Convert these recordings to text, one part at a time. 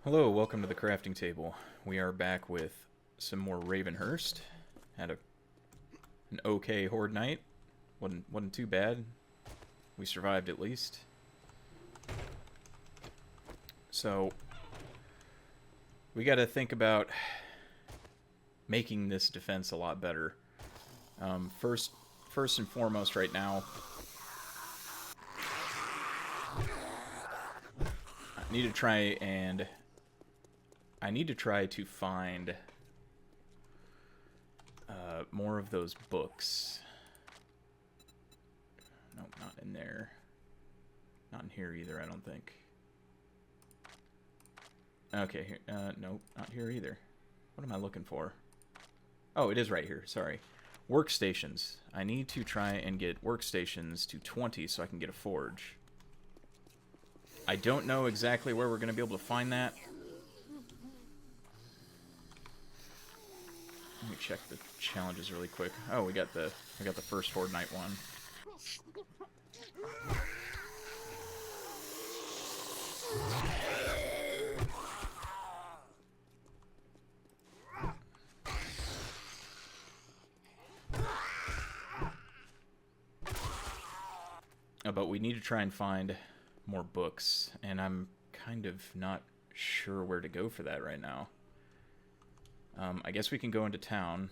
Hello, welcome to the crafting table. We are back with some more Ravenhearst. Had an okay horde night. Wasn't too bad. We survived at least. So we got to think about making this defense a lot better. First and foremost, right now, I need to try to find more of those books. Nope, not in there. Not in here either, I don't think. Okay, here, nope, not here either. What am I looking for? Oh, it is right here, sorry. Workstations. I need to try and get workstations to 20 so I can get a forge. I don't know exactly where we're going to be able to find that. Let me check the challenges really quick. Oh, we got the first Horde Night one. But we need to try and find more books, and I'm kind of not sure where to go for that right now. I guess we can go into town.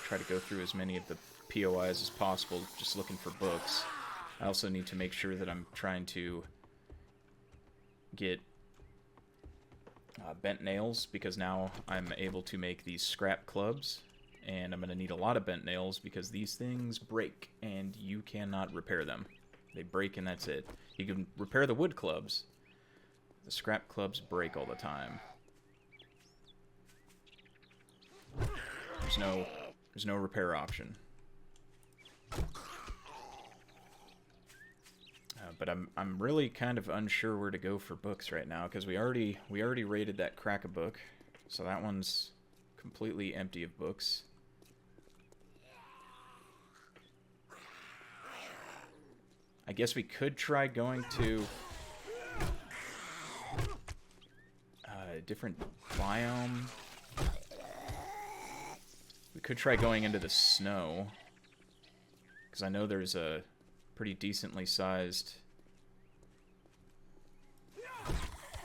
Try to go through as many of the POIs as possible, just looking for books. I also need to make sure that I'm trying to get bent nails, because now I'm able to make these scrap clubs, and I'm going to need a lot of bent nails because these things break, and you cannot repair them. They break and that's it. You can repair the wood clubs. The scrap clubs break all the time. There's no repair option. But I'm really kind of unsure where to go for books right now, because we already raided that crack-a-book, so that one's completely empty of books. I guess we could try going to a different biome. We could try going into the snow, because I know there's a pretty decently sized...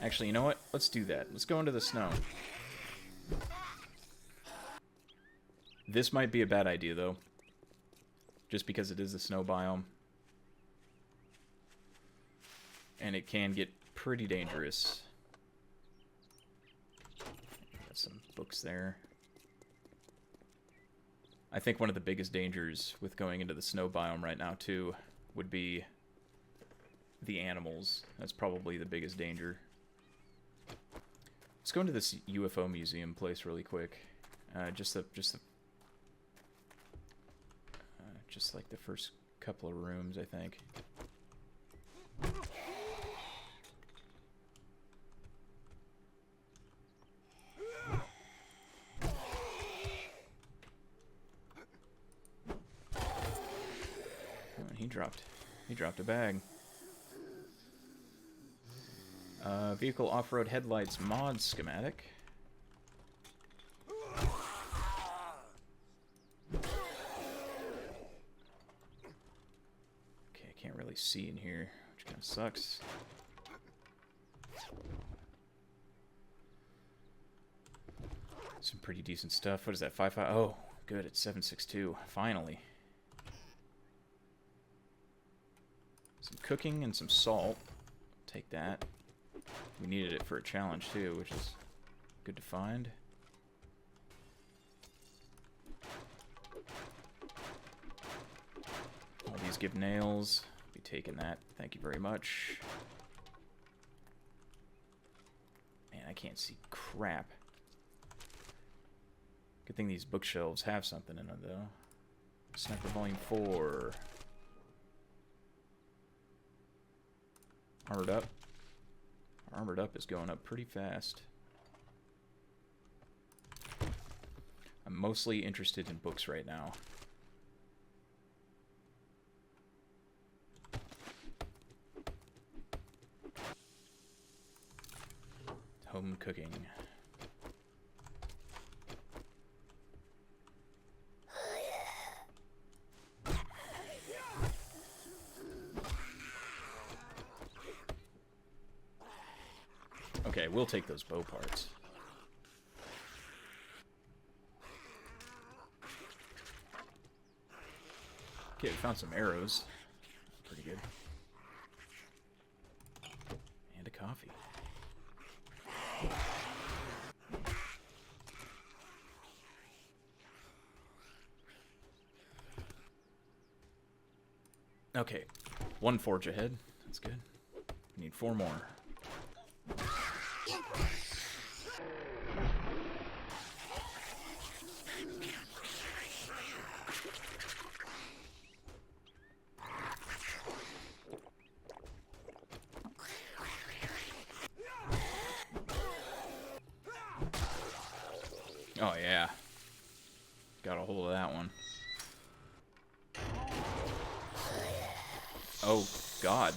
Actually, you know what? Let's do that. Let's go into the snow. This might be a bad idea, though, just because it is a snow biome. And it can get pretty dangerous. Got some books there. I think one of the biggest dangers with going into the snow biome right now, too, would be the animals. That's probably the biggest danger. Let's go into this UFO museum place really quick. Just like the first couple of rooms, I think. He dropped a bag. Vehicle off-road headlights mod schematic. Okay, I can't really see in here, which kind of sucks. Some pretty decent stuff. What is that? 5.5? Oh, good. It's 7.62. Finally. Some cooking and some salt. Take that. We needed it for a challenge too, which is good to find. All these give nails. Be taking that. Thank you very much. Man, I can't see crap. Good thing these bookshelves have something in them, though. Sniper Volume 4. Armored Up. Armored Up is going up pretty fast. I'm mostly interested in books right now. home cooking. Okay, we'll take those bow parts. Okay, we found some arrows. Pretty good. And a coffee. Okay, 1 forge ahead. That's good. We need 4 more. Oh yeah, got a hold of that one. Oh God.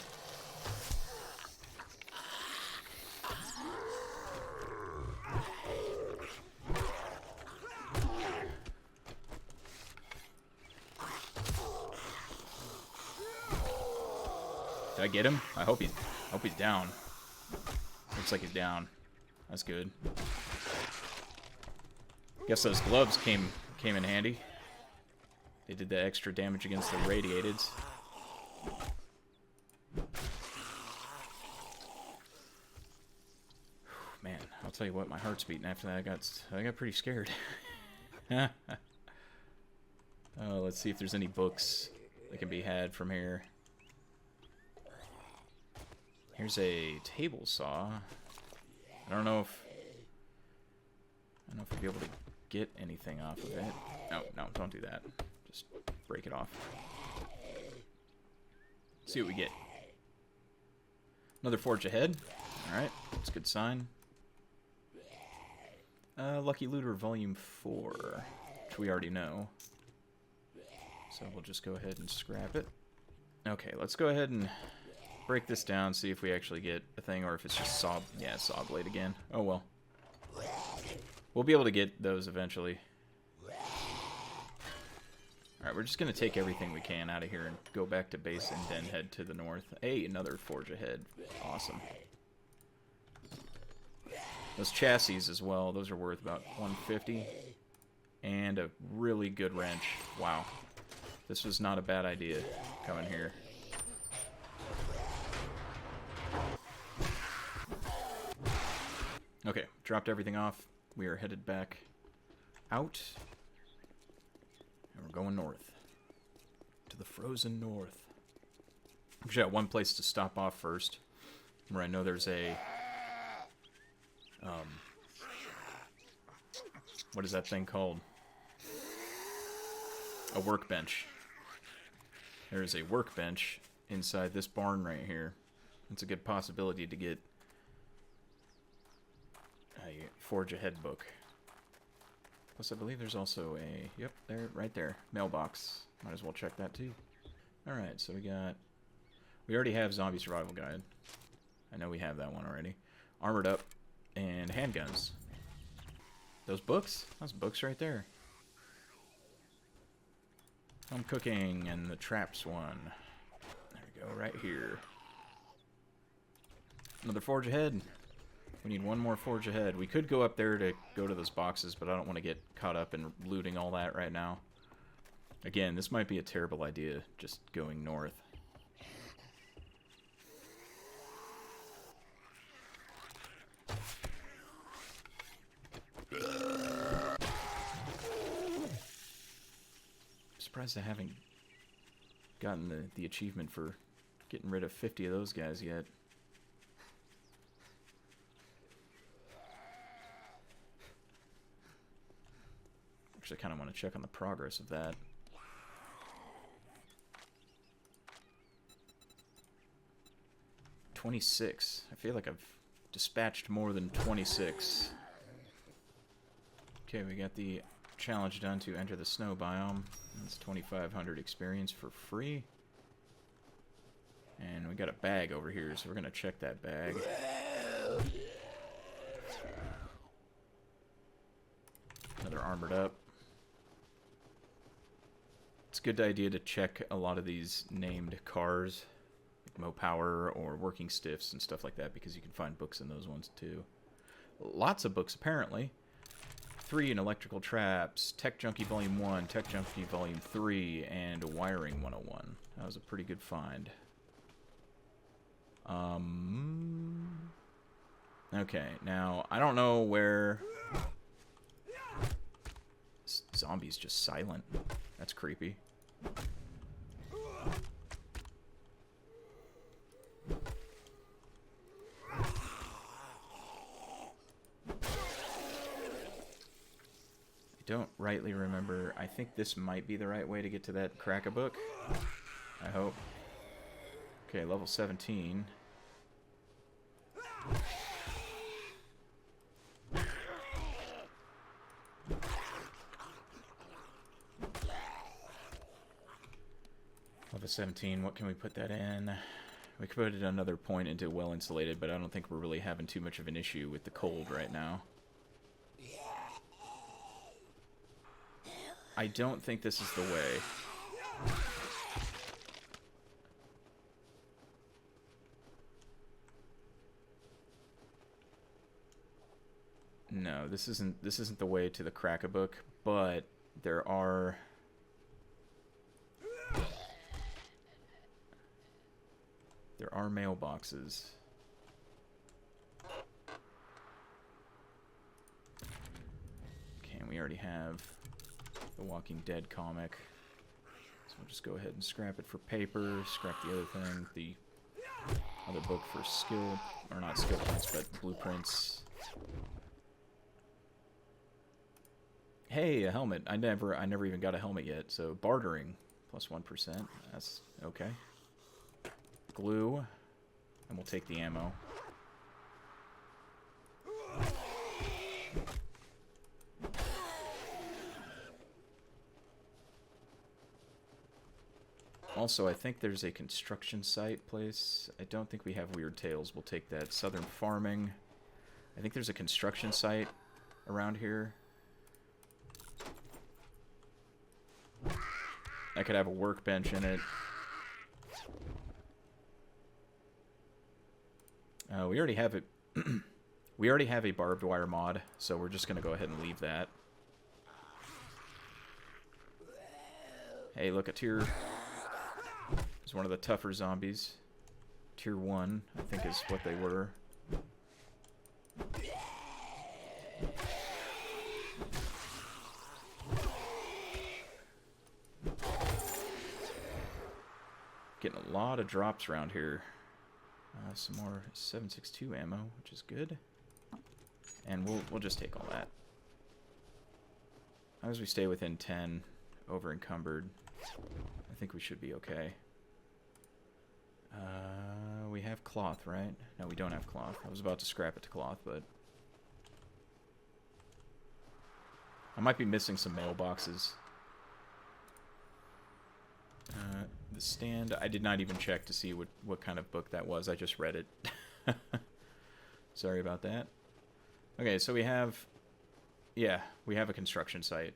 Did I get him? I hope he's down. Looks like he's down. That's good. Guess those gloves came in handy. They did the extra damage against the radiateds. Man, I'll tell you what, my heart's beating after that. I got pretty scared. Oh, let's see if there's any books that can be had from here. Here's a table saw. I don't know if I'll be able to get anything off of it. No, don't do that. Just break it off. See what we get. Another forge ahead. Alright, that's a good sign. Lucky Looter Volume 4, which we already know. So we'll just go ahead and scrap it. Okay, let's go ahead and break this down, see if we actually get a thing, or if it's just saw blade again. Oh well. We'll be able to get those eventually. Alright, we're just going to take everything we can out of here and go back to base and then head to the north. Hey, another forge ahead. Awesome. Those chassis as well, those are worth about 150. And a really good wrench. Wow. This was not a bad idea coming here. Okay, dropped everything off. We are headed back out. And we're going north. To the frozen north. Actually, got one place to stop off first. Where I know there's a... what is that thing called? A workbench. There is a workbench inside this barn right here. It's a good possibility to get a Forge Ahead book. Plus, I believe there's also a... Yep, there, right there. Mailbox. Might as well check that, too. Alright, so we already have Zombie Survival Guide. I know we have that one already. Armored Up and handguns. Those books? Those books right there. Home Cooking and the Traps one. There we go, right here. Another Forge Ahead. We need one more Forge Ahead. We could go up there to go to those boxes, but I don't want to get caught up in looting all that right now. Again, this might be a terrible idea, just going north. Surprised I haven't gotten the achievement for getting rid of 50 of those guys yet. Actually, I kind of want to check on the progress of that. $26. I feel like I've dispatched more than 26. Okay, we got the challenge done to enter the snow biome. That's 2,500 experience for free. And we got a bag over here, so we're going to check that bag. Another armored up. It's a good idea to check a lot of these named cars, like Mopower or Working Stiffs and stuff like that, because you can find books in those ones too. Lots of books, apparently. 3 in Electrical Traps, Tech Junkie Volume 1, Tech Junkie Volume 3, and Wiring 101. That was a pretty good find. Okay, now, I don't know where... This zombie's just silent. That's creepy. I don't rightly remember. I think this might be the right way to get to that crack-a-book. I hope. Okay, level 17. Level 17, what can we put that in? We could put it another point into well-insulated, but I don't think we're really having too much of an issue with the cold right now. I don't think this is the way. No, this isn't the way to the crack-a-book, but there are mailboxes. Okay, and we already have the Walking Dead comic. So we'll just go ahead and scrap it for paper, scrap the other thing, the other book for skill, or not skill points, but blueprints. Hey, a helmet. I never even got a helmet yet, so bartering, plus 1%. That's okay. Glue, and we'll take the ammo. Also, I think there's a construction site place. I don't think we have Weird Tales. We'll take that. Southern Farming. I think there's a construction site around here. I could have a workbench in it. We already have it. We already have a barbed wire mod, so we're just gonna go ahead and leave that. Hey, look at tier. It's one of the tougher zombies. Tier 1, I think, is what they were. Getting a lot of drops around here. Some more 7.62 ammo, which is good. And we'll just take all that. As long as we stay within 10, over encumbered, I think we should be okay. We have cloth, right? No, we don't have cloth. I was about to scrap it to cloth, but I might be missing some mailboxes. The stand, I did not even check to see what kind of book that was. I just read it. Sorry about that. Okay, so we have a construction site.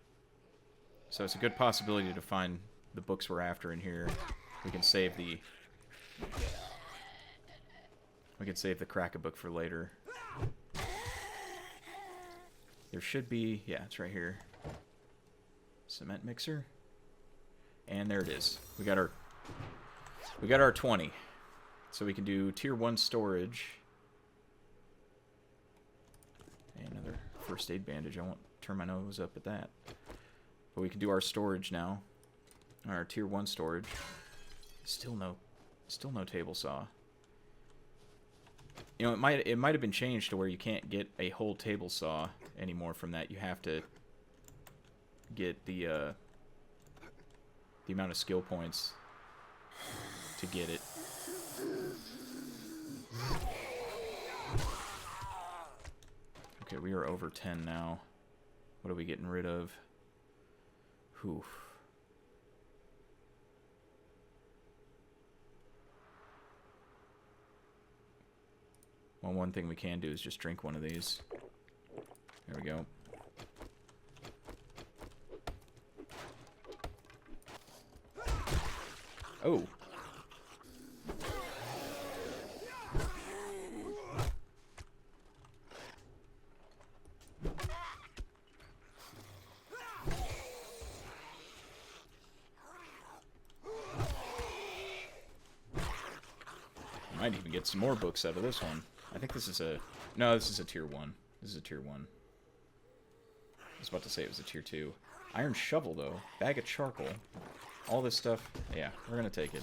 So it's a good possibility to find the books we're after in here. We can save the crack-a-book for later. There should be, yeah, it's right here. Cement mixer. And there it is. We got our 20. So we can do tier 1 storage. And another first aid bandage. I won't turn my nose up at that. But we can do our storage now. Our tier 1 storage. Still no table saw. You know, it might have been changed to where you can't get a whole table saw anymore from that. You have to get the amount of skill points to get it. Okay, we are over 10 now. What are we getting rid of? Whew. Well, one thing we can do is just drink one of these. There we go. Oh. Might even get some more books out of this one. I think this is a... No, this is a tier 1. This is a tier 1. I was about to say it was a tier 2. Iron shovel, though. Bag of charcoal. All this stuff. Yeah, we're going to take it.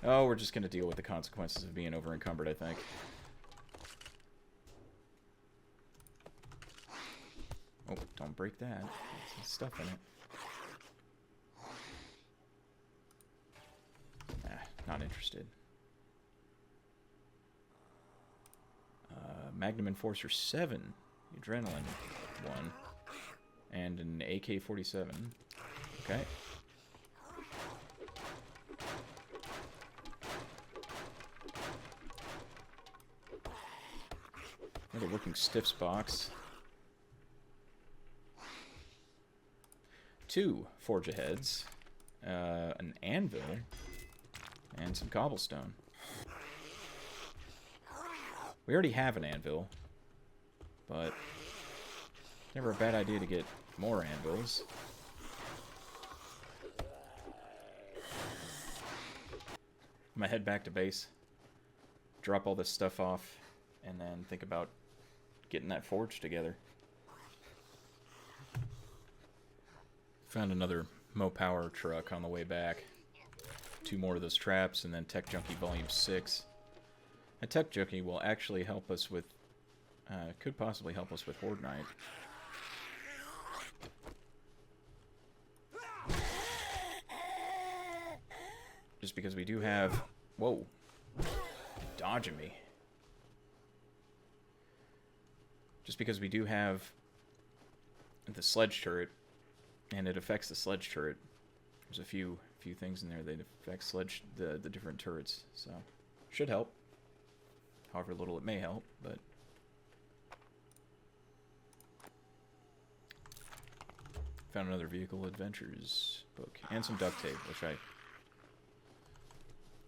Oh, we're just going to deal with the consequences of being over-encumbered, I think. Oh, don't break that. There's some stuff in it. Not interested. Magnum Enforcer 7. Adrenaline 1. And an AK-47. Okay. Another working stiffs box. 2 forge aheads. An anvil. And some cobblestone. We already have an anvil, but never a bad idea to get more anvils. I'm gonna head back to base, drop all this stuff off, and then think about getting that forge together. Found another Mo Power truck on the way back. 2 more of those traps, and then Tech Junkie Volume 6. A Tech Junkie will actually help us with... could possibly help us with Horde Night. Just because we do have... Whoa. Dodging me. Just because we do have the sledge turret, and it affects the sledge turret. There's a few things in there that affect the different turrets, so should help. However little it may help, but found another Vehicle Adventures book and some duct tape, which I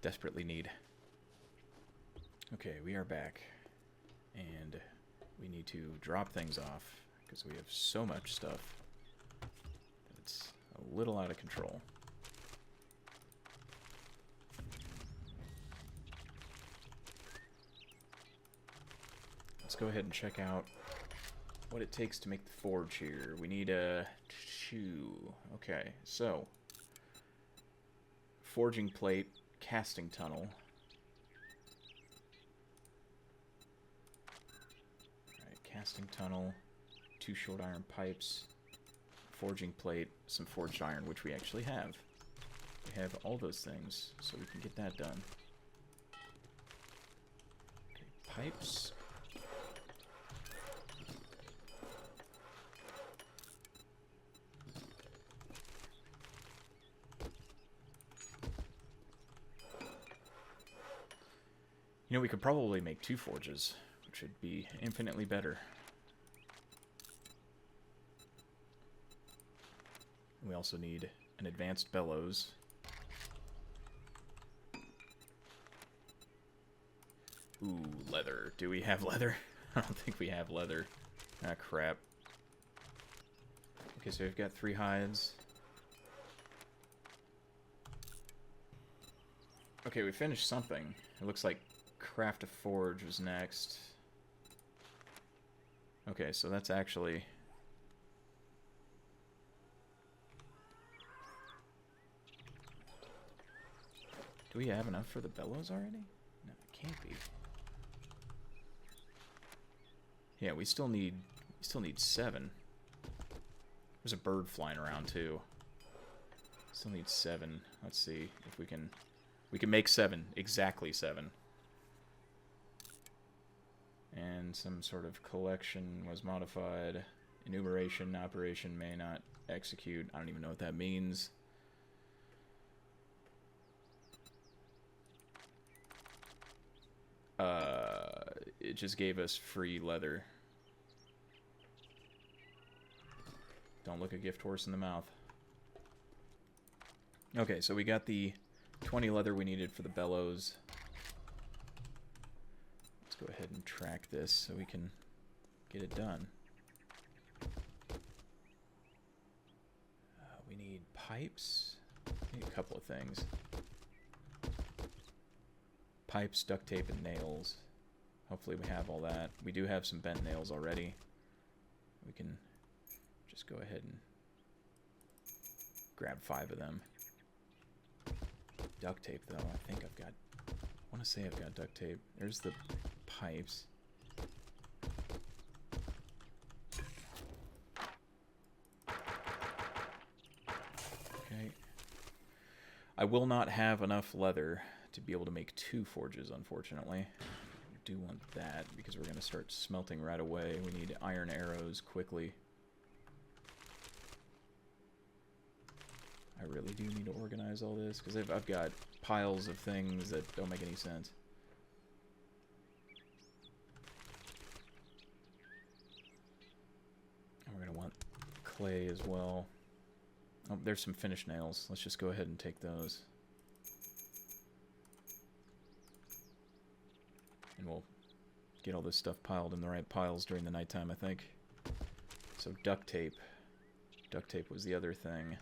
desperately need. Okay, we are back, and we need to drop things off because we have so much stuff. It's a little out of control. Let's go ahead and check out what it takes to make the forge here. We need a 2. Okay, so forging plate, casting tunnel. Alright, casting tunnel, 2 short iron pipes, forging plate, some forged iron, which we actually have. We have all those things, so we can get that done. Okay, pipes. You know, we could probably make 2 forges, which would be infinitely better. We also need an advanced bellows. Ooh, leather. Do we have leather? I don't think we have leather. Ah, crap. Okay, so we've got 3 hides. Okay, we finished something. It looks like craft a forge was next. Okay, so that's actually... Do we have enough for the bellows already? No, it can't be. Yeah, we still need 7. There's a bird flying around too. Still need 7. Let's see if we can make 7, exactly 7. And some sort of collection was modified. Enumeration, operation may not execute. I don't even know what that means. It just gave us free leather. Don't look a gift horse in the mouth. Okay, so we got the 20 leather we needed for the bellows. Let's go ahead and track this so we can get it done. We need pipes. We need a couple of things. Pipes, duct tape, and nails. Hopefully we have all that. We do have some bent nails already. We can just go ahead and grab 5 of them. Duct tape, though. I think I've got... I want to say I've got duct tape. There's the pipes. Okay. I will not have enough leather to be able to make 2 forges, unfortunately. I do want that because we're going to start smelting right away. We need iron arrows quickly. I really do need to organize all this because I've got piles of things that don't make any sense. And we're going to want clay as well. Oh, there's some finished nails. Let's just go ahead and take those. And we'll get all this stuff piled in the right piles during the nighttime, I think. So duct tape. Duct tape was the other thing.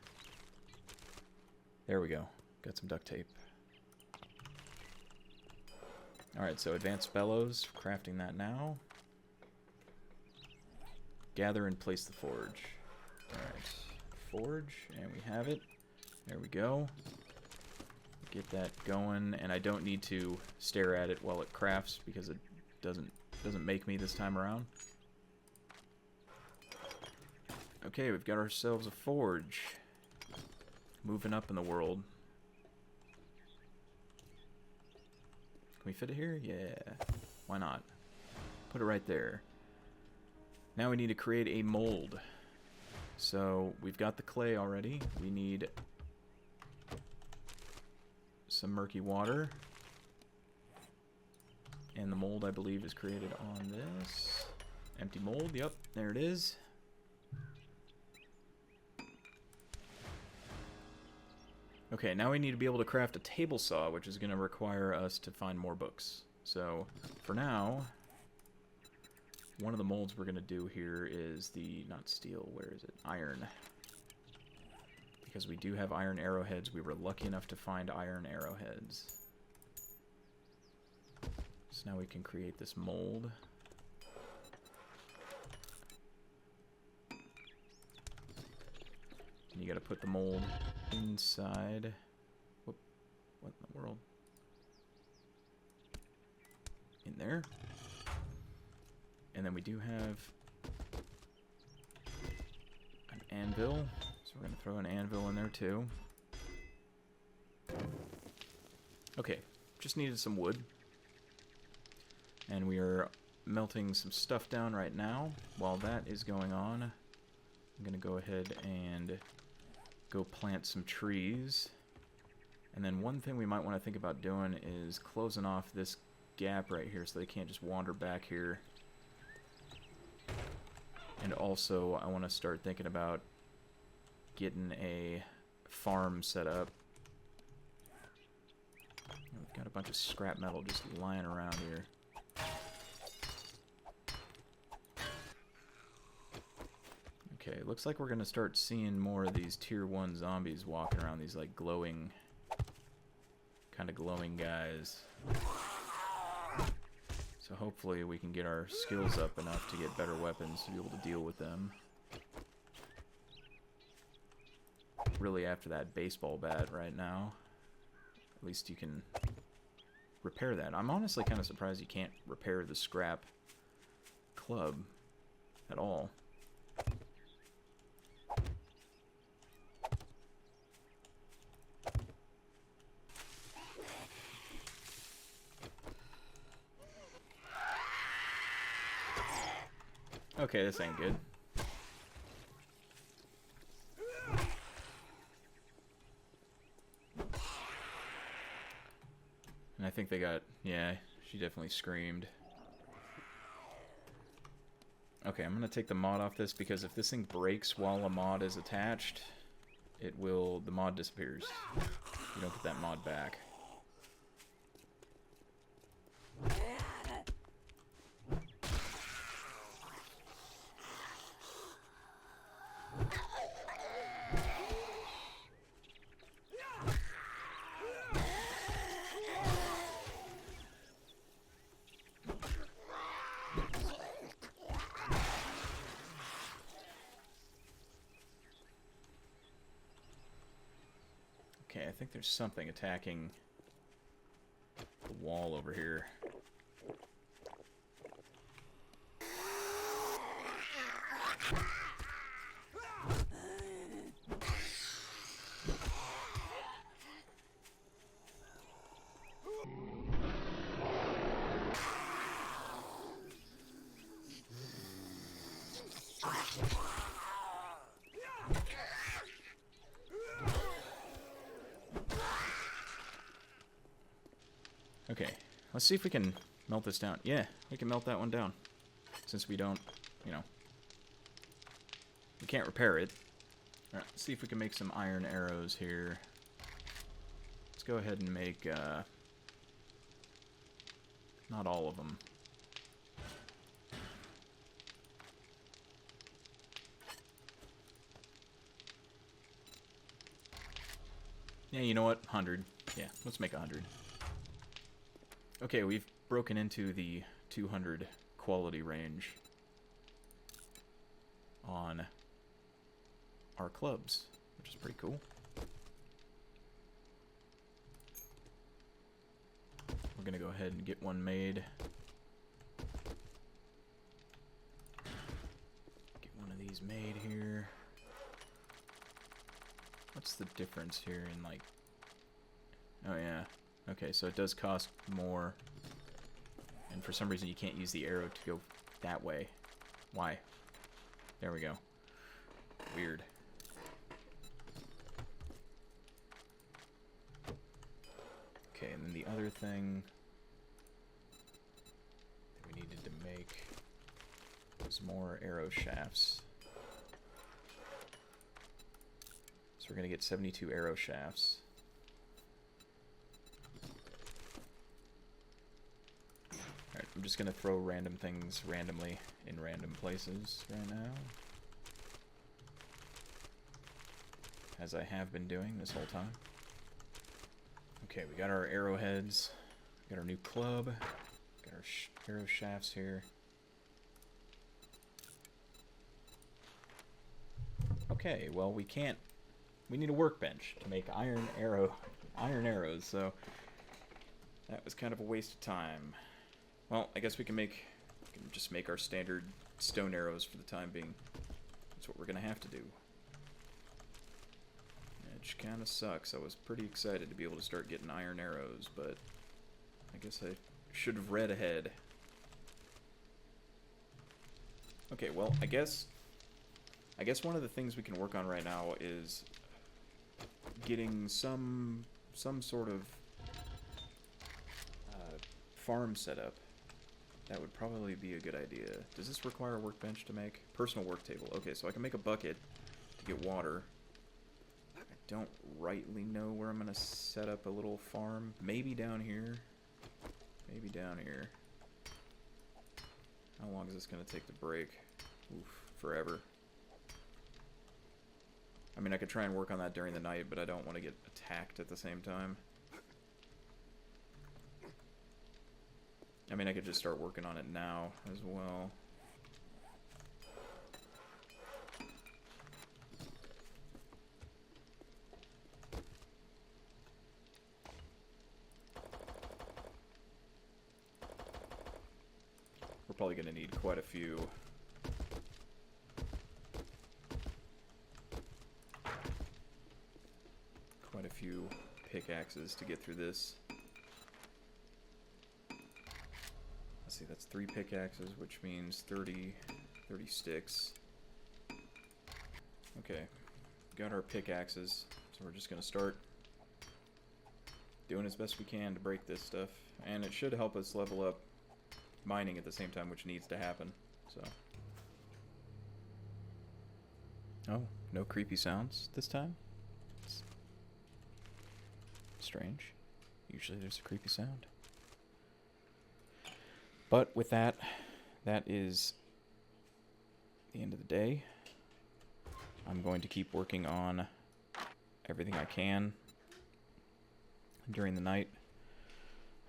There we go. Got some duct tape. Alright, so advanced bellows. Crafting that now. Gather and place the forge. Alright. Forge, and we have it. There we go. Get that going, and I don't need to stare at it while it crafts because it doesn't make me this time around. Okay, we've got ourselves a forge. Moving up in the world. Can we fit it here? Yeah. Why not? Put it right there. Now we need to create a mold. So we've got the clay already. We need some murky water. And the mold, I believe, is created on this. Empty mold. Yep, there it is. Okay, now we need to be able to craft a table saw, which is going to require us to find more books. So, for now, one of the molds we're going to do here is the, not steel, where is it? Iron. Because we do have iron arrowheads. We were lucky enough to find iron arrowheads. So now we can create this mold. And you got to put the mold inside. Whoop, what in the world? In there. And then we do have an anvil. So we're going to throw an anvil in there too. Okay, just needed some wood. And we are melting some stuff down right now. While that is going on, I'm going to go ahead and go plant some trees. And then one thing we might want to think about doing is closing off this gap right here so they can't just wander back here. And also I want to start thinking about getting a farm set up. We've got a bunch of scrap metal just lying around here. Okay, looks like we're going to start seeing more of these tier 1 zombies walking around, these like glowing, kind of glowing guys. So hopefully we can get our skills up enough to get better weapons to be able to deal with them. Really after that baseball bat right now. At least you can repair that. I'm honestly kind of surprised you can't repair the scrap club at all. Okay, this ain't good. And I think they got... yeah, she definitely screamed. Okay, I'm going to take the mod off this because if this thing breaks while a mod is attached, it will, the mod disappears. You don't get that mod back. Okay, I think there's something attacking the wall over here. Okay, let's see if we can melt this down. Yeah, we can melt that one down. Since we don't, you know, we can't repair it. Alright, let's see if we can make some iron arrows here. Let's go ahead and make, not all of them. Yeah, you know what? 100. Yeah, let's make 100. Okay, we've broken into the 200 quality range on our clubs, which is pretty cool. We're gonna go ahead and get one made. Get one of these made here. What's the difference here in, like... Oh, yeah. Okay, so it does cost more. And for some reason you can't use the arrow to go that way. Why? There we go. Weird. Okay, and then the other thing that we needed to make was more arrow shafts. So we're going to get 72 arrow shafts. Alright, I'm just going to throw random things randomly in random places right now. As I have been doing this whole time. Okay, we got our arrowheads. Got our new club. Got our arrow shafts here. Okay, well we can't... We need a workbench to make iron arrows, so that was kind of a waste of time. Well, I guess we can just make our standard stone arrows for the time being. That's what we're gonna have to do. Which kind of sucks. I was pretty excited to be able to start getting iron arrows, but I guess I should have read ahead. Okay, well, I guess one of the things we can work on right now is getting some sort of farm set up. That would probably be a good idea. Does this require a workbench to make? Personal work table. Okay, so I can make a bucket to get water. I don't rightly know where I'm going to set up a little farm. Maybe down here. Maybe down here. How long is this going to take to break? Oof, forever. I mean, I could try and work on that during the night, but I don't want to get attacked at the same time. I mean, I could just start working on it now as well. We're probably going to need quite a few. Quite a few pickaxes to get through this. Let's see, that's 3 pickaxes, which means 30 sticks. Okay, got our pickaxes, so we're just going to start doing as best we can to break this stuff. And it should help us level up mining at the same time, which needs to happen. So. Oh, no creepy sounds this time? Strange. Usually there's a creepy sound. But with that, that is the end of the day. I'm going to keep working on everything I can during the night.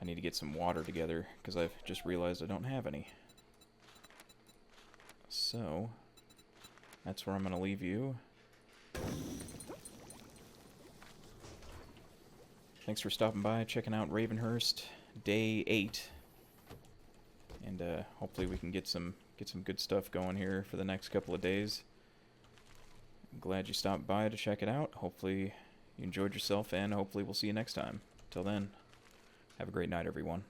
I need to get some water together because I've just realized I don't have any. So, that's where I'm going to leave you. Thanks for stopping by, checking out Ravenhearst, day 8. And hopefully we can get some good stuff going here for the next couple of days. I'm glad you stopped by to check it out. Hopefully you enjoyed yourself, and hopefully we'll see you next time. Till then, have a great night, everyone.